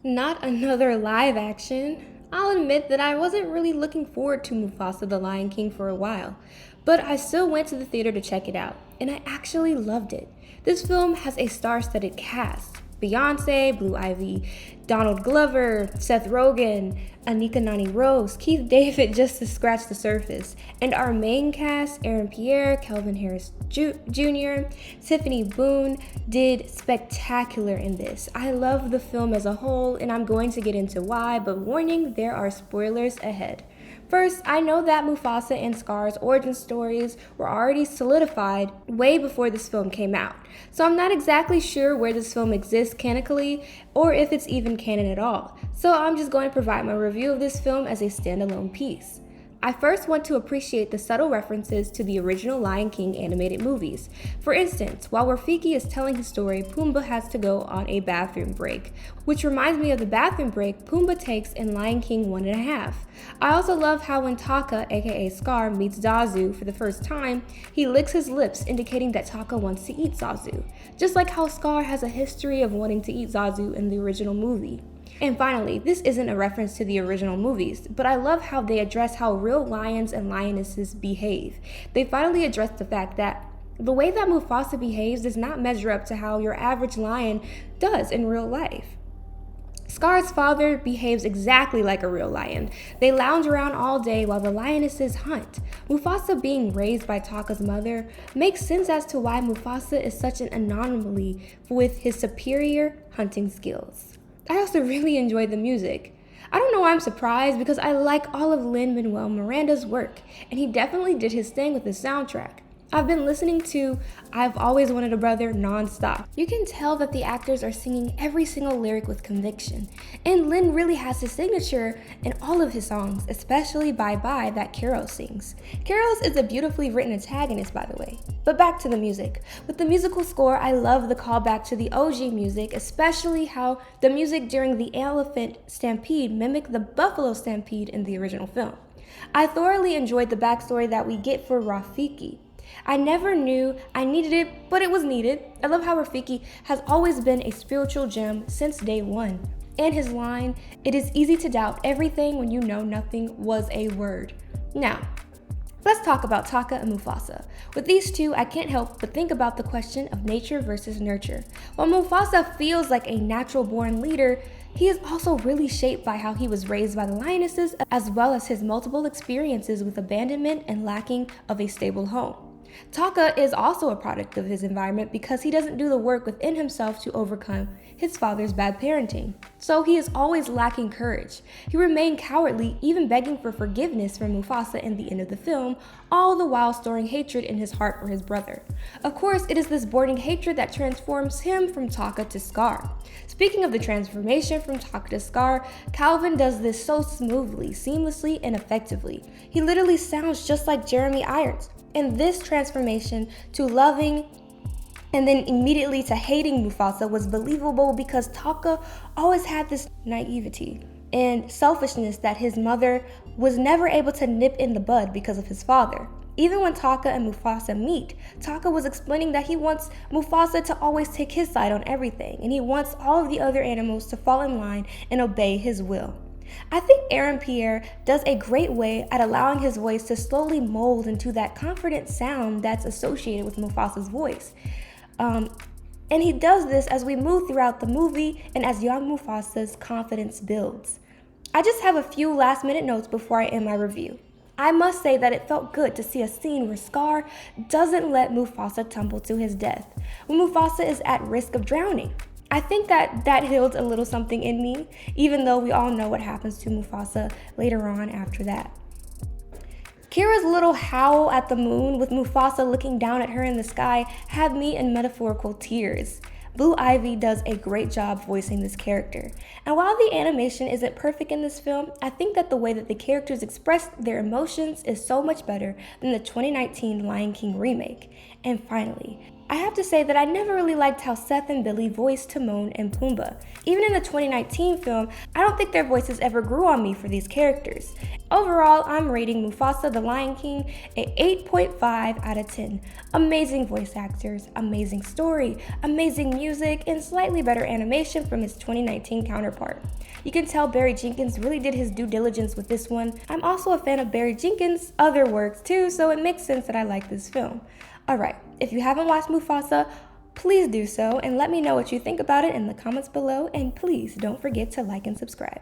Not another live action. I'll admit that I wasn't really looking forward to Mufasa the Lion King for a while, but I still went to the theater to check it out, and I actually loved it. This film has a star studded cast: Beyonce, Blue Ivy, Donald Glover, Seth Rogen, Anika Nani Rose, Keith David, just to scratch the surface. And our main cast, Aaron Pierre, Kelvin Harris Jr., Tiffany Boone, did spectacular in this. I love the film as a whole, and I'm going to get into why, but warning, there are spoilers ahead. First, I know that Mufasa and Scar's origin stories were already solidified way before this film came out, so I'm not exactly sure where this film exists canonically or if it's even canon at all, so I'm just going to provide my review of this film as a standalone piece. I first want to appreciate the subtle references to the original Lion King animated movies. For instance, while Rafiki is telling his story, Pumbaa has to go on a bathroom break, which reminds me of the bathroom break Pumbaa takes in Lion King 1.5. I also love how when Taka, aka Scar, meets Zazu for the first time, he licks his lips, indicating that Taka wants to eat Zazu, just like how Scar has a history of wanting to eat Zazu in the original movie. And finally, this isn't a reference to the original movies, but I love how they address how real lions and lionesses behave. They finally address the fact that the way that Mufasa behaves does not measure up to how your average lion does in real life. Scar's father behaves exactly like a real lion. They lounge around all day while the lionesses hunt. Mufasa being raised by Taka's mother makes sense as to why Mufasa is such an anomaly with his superior hunting skills. I also really enjoyed the music. I don't know why I'm surprised because I like all of Lin-Manuel Miranda's work, and he definitely did his thing with the soundtrack. I've been listening to I've Always Wanted a Brother nonstop. You can tell that the actors are singing every single lyric with conviction, and Lin really has his signature in all of his songs, especially Bye Bye that Keros sings. Keros is a beautifully written antagonist, by the way. But back to the music. With the musical score, I love the callback to the OG music, especially how the music during the elephant stampede mimicked the buffalo stampede in the original film. I thoroughly enjoyed the backstory that we get for Rafiki. I never knew I needed it, but it was needed. I love how Rafiki has always been a spiritual gem since day one. And his line, "It is easy to doubt everything when you know nothing," was a word. Now, let's talk about Taka and Mufasa. With these two, I can't help but think about the question of nature versus nurture. While Mufasa feels like a natural-born leader, he is also really shaped by how he was raised by the lionesses, as well as his multiple experiences with abandonment and lacking of a stable home. Taka is also a product of his environment because he doesn't do the work within himself to overcome his father's bad parenting. So he is always lacking courage. He remained cowardly, even begging for forgiveness from Mufasa in the end of the film, all the while storing hatred in his heart for his brother. Of course, it is this burning hatred that transforms him from Taka to Scar. Speaking of the transformation from Taka to Scar, Calvin does this so smoothly, seamlessly, and effectively. He literally sounds just like Jeremy Irons. And this transformation to loving and then immediately to hating Mufasa was believable because Taka always had this naivety and selfishness that his mother was never able to nip in the bud because of his father. Even when Taka and Mufasa meet, Taka was explaining that he wants Mufasa to always take his side on everything, and he wants all of the other animals to fall in line and obey his will. I think Aaron Pierre does a great way at allowing his voice to slowly mold into that confident sound that's associated with Mufasa's voice. And he does this as we move throughout the movie and as young Mufasa's confidence builds. I just have a few last minute notes before I end my review. I must say that it felt good to see a scene where Scar doesn't let Mufasa tumble to his death, when Mufasa is at risk of drowning. I think that healed a little something in me, even though we all know what happens to Mufasa later on after that. Kira's little howl at the moon with Mufasa looking down at her in the sky had me in metaphorical tears. Blue Ivy does a great job voicing this character. And while the animation isn't perfect in this film, I think that the way that the characters express their emotions is so much better than the 2019 Lion King remake. And finally, I have to say that I never really liked how Seth and Billy voiced Timon and Pumbaa. Even in the 2019 film, I don't think their voices ever grew on me for these characters. Overall, I'm rating Mufasa the Lion King a 8.5 out of 10. Amazing voice actors, amazing story, amazing music, and slightly better animation from his 2019 counterpart. You can tell Barry Jenkins really did his due diligence with this one. I'm also a fan of Barry Jenkins' other works too, so it makes sense that I like this film. Alright, if you haven't watched Mufasa, please do so and let me know what you think about it in the comments below, and please don't forget to like and subscribe.